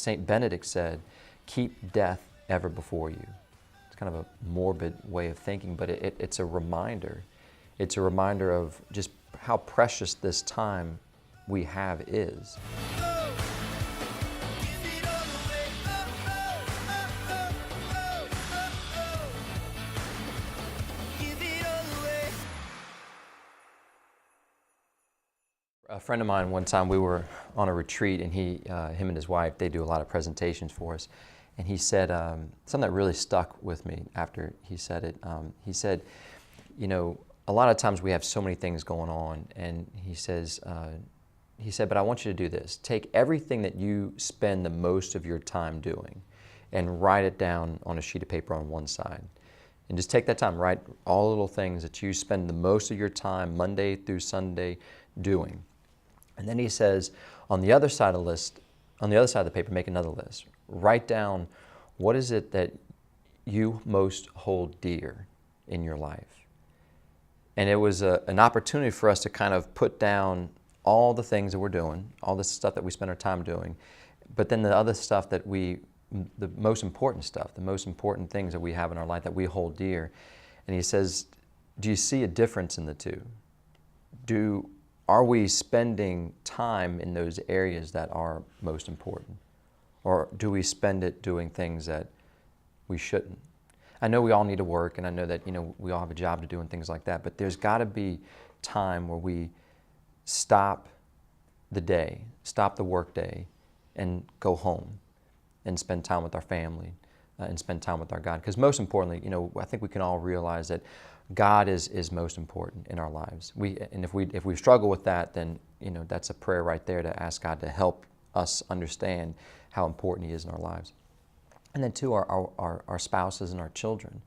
Saint Benedict said, keep death ever before you. It's kind of a morbid way of thinking, but it's a reminder. It's a reminder of just how precious this time we have is. A friend of mine, one time we were on a retreat, and him and his wife, they do a lot of presentations for us. And he said something that really stuck with me after he said it. He said, you know, a lot of times we have so many things going on, and he said, but I want you to do this. Take everything that you spend the most of your time doing and write it down on a sheet of paper on one side. And just take that time, write all the little things that you spend the most of your time, Monday through Sunday, doing. And then he says, on the other side of the paper, make another list. Write down what is it that you most hold dear in your life. And it was an opportunity for us to kind of put down all the things that we're doing, all the stuff that we spend our time doing, but then the other stuff that the most important stuff, the most important things that we have in our life that we hold dear. And he says, do you see a difference in the two? Are we spending time in those areas that are most important? Or do we spend it doing things that we shouldn't? I know we all need to work, and I know that, you know, we all have a job to do and things like that, but there's got to be time where we stop the day, stop the work day, and go home and spend time with our family and spend time with our God. Because most importantly, you know, I think we can all realize that God is most important in our lives. If we struggle with that, then, you know, that's a prayer right there to ask God to help us understand how important He is in our lives. And then too, our spouses and our children.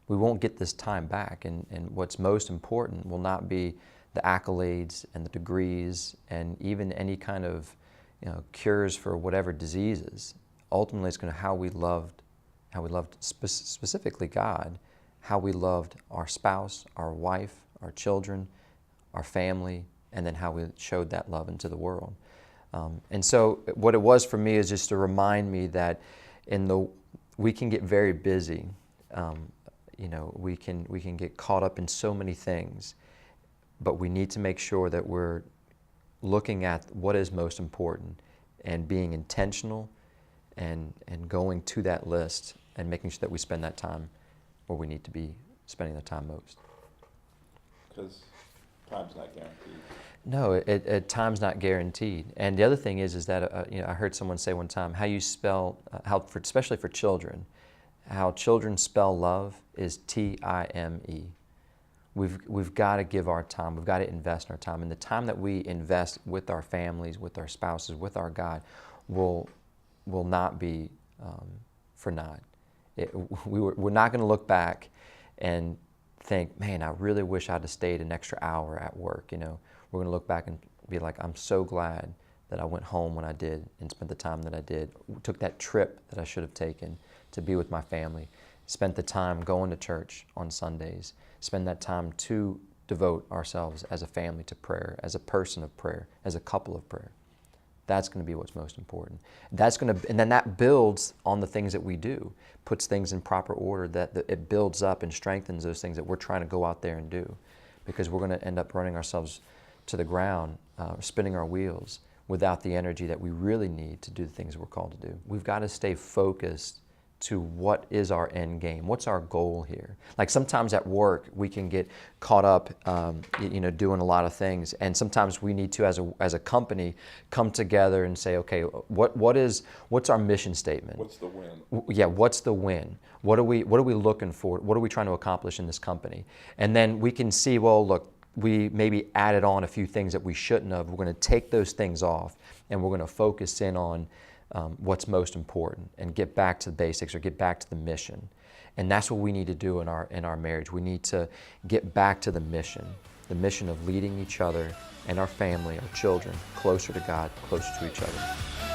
We won't get this time back, and what's most important will not be the accolades and the degrees and even any kind of, you know, cures for whatever diseases. Ultimately, it's going to how we loved specifically God, how we loved our spouse, our wife, our children, our family, and then how we showed that love into the world. And so what it was for me is just to remind me that we can get very busy. You know, we can get caught up in so many things, but we need to make sure that we're looking at what is most important and being intentional and going to that list and making sure that we spend that time where we need to be spending the time most. Because time's not guaranteed. No, time's not guaranteed. And the other thing is that you know, I heard someone say one time, how you spell, especially for children, how children spell love is T-I-M-E. We've got to give our time. We've got to invest in our time. And the time that we invest with our families, with our spouses, with our God, will not be for naught. We're not going to look back and think, man, I really wish I'd have stayed an extra hour at work. You know, we're going to look back and be like, I'm so glad that I went home when I did and spent the time that I did. Took that trip that I should have taken to be with my family. Spent the time going to church on Sundays. Spend that time to devote ourselves as a family to prayer, as a person of prayer, as a couple of prayer. That's going to be what's most important. And then that builds on the things that we do, puts things in proper order, that it builds up and strengthens those things that we're trying to go out there and do. Because we're going to end up running ourselves to the ground, spinning our wheels, without the energy that we really need to do the things we're called to do. We've got to stay focused to what is our end game. What's our goal here? Like sometimes at work, we can get caught up, you know, doing a lot of things. And sometimes we need to, as a company, come together and say, okay, what's our mission statement? What's the win? Yeah, what's the win? What are we looking for? What are we trying to accomplish in this company? And then we can see, well, look, we maybe added on a few things that we shouldn't have. We're going to take those things off, and we're going to focus in on what's most important and get back to the basics or get back to the mission. And that's what we need to do in our marriage. We need to get back to the mission of leading each other and our family, our children, closer to God, closer to each other.